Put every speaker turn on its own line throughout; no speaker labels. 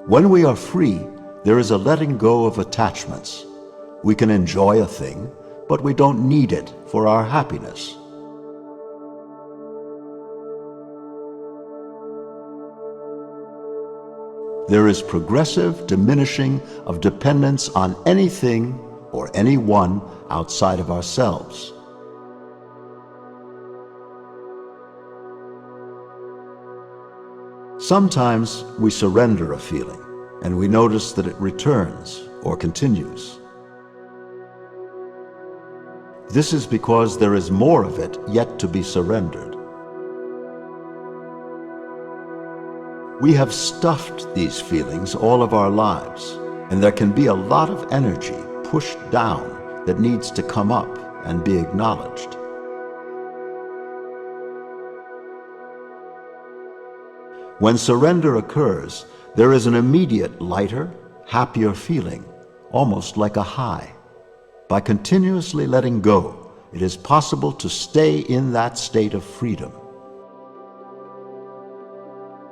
When we are free, there is a letting go of attachments. We can enjoy a thing, but we don't need it for our happiness. There is progressive diminishing of dependence on anything or anyone outside of ourselves. Sometimes we surrender a feeling, and we notice that it returns or continues. This is because there is more of it yet to be surrendered. We have stuffed these feelings all of our lives, and there can be a lot of energy pushed down that needs to come up and be acknowledged. When surrender occurs, there is an immediate lighter, happier feeling, almost like a high. By continuously letting go, it is possible to stay in that state of freedom.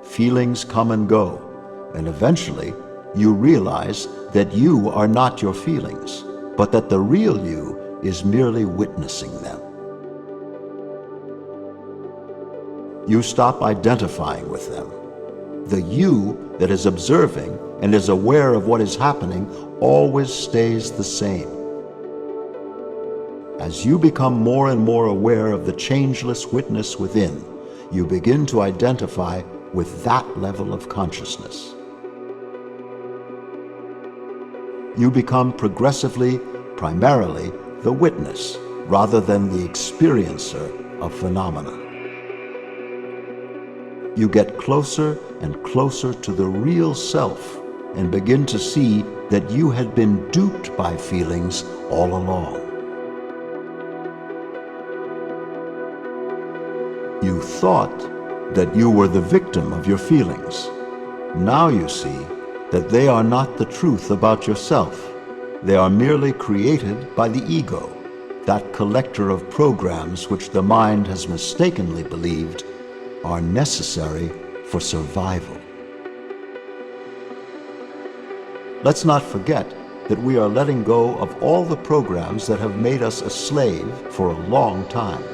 Feelings come and go, and eventually you realize that you are not your feelings, but that the real you is merely witnessing them. You stop identifying with them. The you that is observing and is aware of what is happening always stays the same. As you become more and more aware of the changeless witness within, you begin to identify with that level of consciousness. You become progressively, primarily, the witness rather than the experiencer of phenomena. You get closer and closer to the real self and begin to see that you had been duped by feelings all along. You thought that you were the victim of your feelings. Now you see that they are not the truth about yourself. They are merely created by the ego, that collector of programs which the mind has mistakenly believed are necessary for survival. Let's not forget that we are letting go of all the programs that have made us a slave for a long time.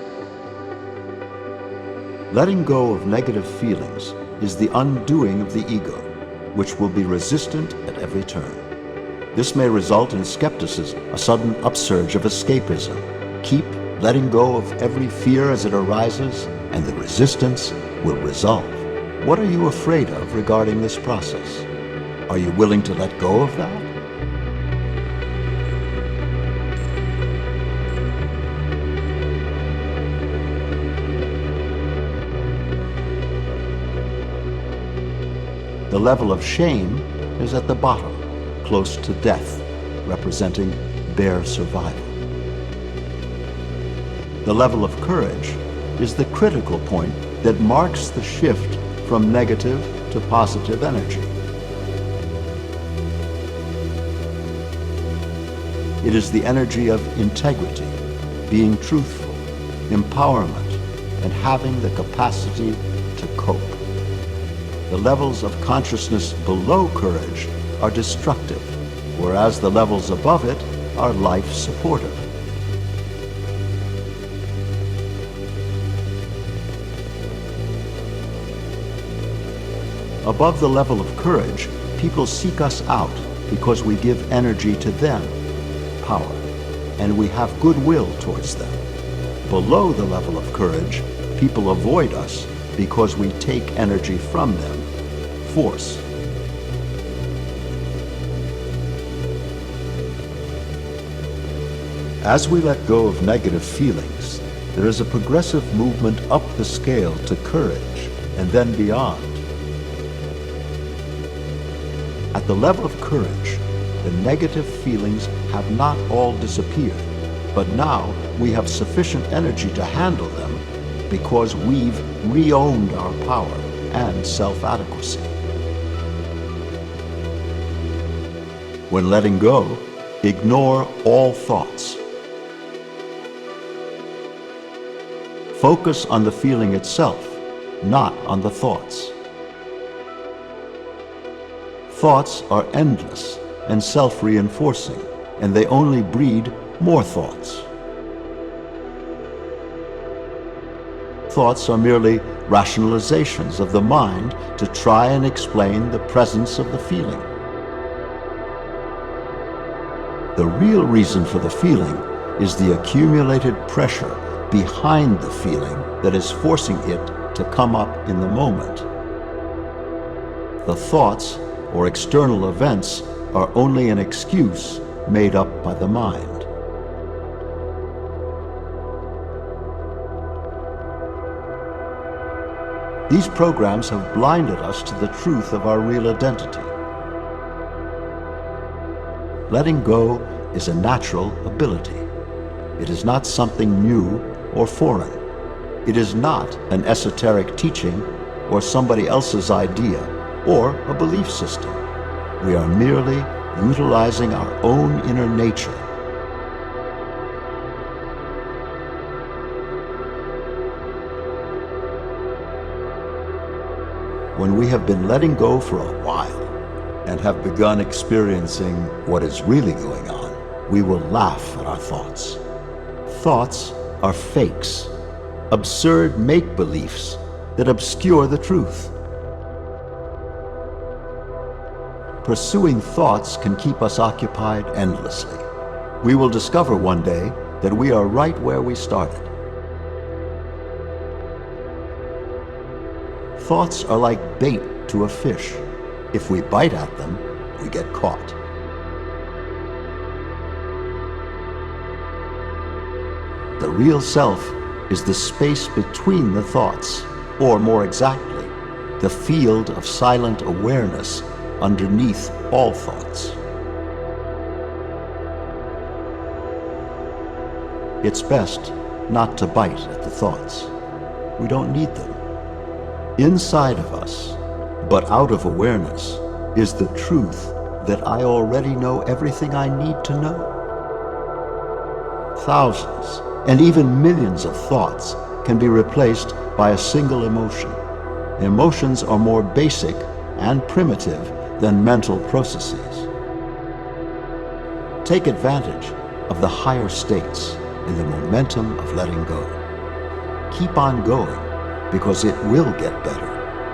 Letting go of negative feelings is the undoing of the ego, which will be resistant at every turn. This may result in skepticism, a sudden upsurge of escapism. Keep letting go of every fear as it arises, and the resistance will resolve. What are you afraid of regarding this process? Are you willing to let go of that? The level of shame is at the bottom, close to death, representing bare survival. The level of courage is the critical point that marks the shift from negative to positive energy. It is the energy of integrity, being truthful, empowerment, and having the capacity to cope. The levels of consciousness below courage are destructive, whereas the levels above it are life-supportive. Above the level of courage, people seek us out because we give energy to them, power, and we have goodwill towards them. Below the level of courage, people avoid us because we take energy from them, force. As we let go of negative feelings, there is a progressive movement up the scale to courage and then beyond. At the level of courage, the negative feelings have not all disappeared, but now we have sufficient energy to handle them because we've re-owned our power and self-adequacy. When letting go, ignore all thoughts. Focus on the feeling itself, not on the thoughts. Thoughts are endless and self-reinforcing, and they only breed more thoughts. Thoughts are merely rationalizations of the mind to try and explain the presence of the feeling. The real reason for the feeling is the accumulated pressure behind the feeling that is forcing it to come up in the moment. The thoughts or external events are only an excuse made up by the mind. These programs have blinded us to the truth of our real identity. Letting go is a natural ability. It is not something new or foreign. It is not an esoteric teaching or somebody else's idea or a belief system. We are merely utilizing our own inner nature. When we have been letting go for a while and have begun experiencing what is really going on, we will laugh at our thoughts. Thoughts are fakes, absurd make-beliefs that obscure the truth. Pursuing thoughts can keep us occupied endlessly. We will discover one day that we are right where we started. Thoughts are like bait to a fish. If we bite at them, we get caught. The real self is the space between the thoughts, or more exactly, the field of silent awareness underneath all thoughts. It's best not to bite at the thoughts. We don't need them. Inside of us, but out of awareness, is the truth that I already know everything I need to know. Thousands and even millions of thoughts can be replaced by a single emotion. Emotions are more basic and primitive than mental processes. Take advantage of the higher states in the momentum of letting go. Keep on going, because it will get better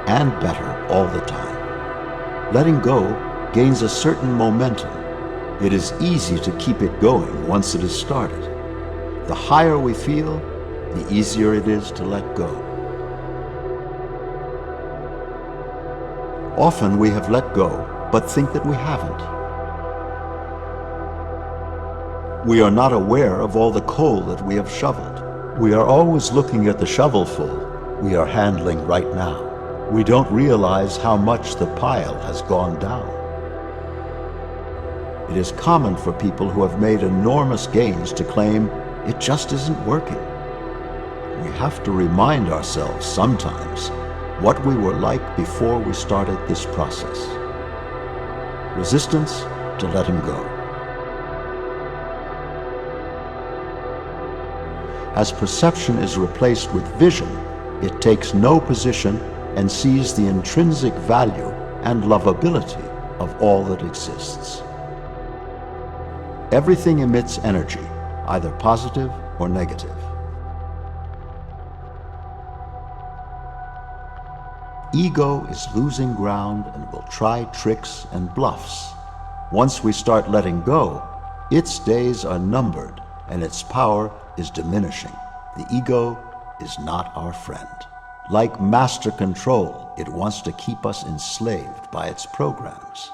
and better all the time. Letting go gains a certain momentum. It is easy to keep it going once it is started. The higher we feel, the easier it is to let go. Often we have let go, but think that we haven't. We are not aware of all the coal that we have shoveled. We are always looking at the shovelful we are handling right now. We don't realize how much the pile has gone down. It is common for people who have made enormous gains to claim it just isn't working. We have to remind ourselves sometimes what we were like before we started this process. Resistance to letting go. As perception is replaced with vision, it takes no position and sees the intrinsic value and lovability of all that exists. Everything emits energy, either positive or negative. Ego is losing ground and will try tricks and bluffs. Once we start letting go, its days are numbered and its power is diminishing. The ego is not our friend. Like master control, it wants to keep us enslaved by its programs.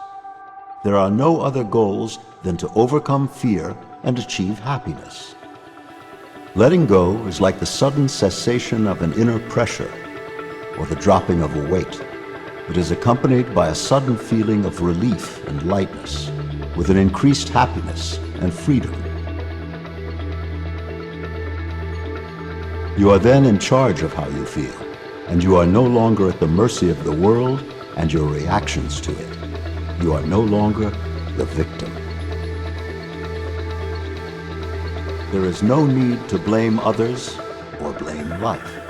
There are no other goals than to overcome fear and achieve happiness. Letting go is like the sudden cessation of an inner pressure or the dropping of a weight. It is accompanied by a sudden feeling of relief and lightness, with an increased happiness and freedom. You are then in charge of how you feel, and you are no longer at the mercy of the world and your reactions to it. You are no longer the victim. There is no need to blame others or blame life.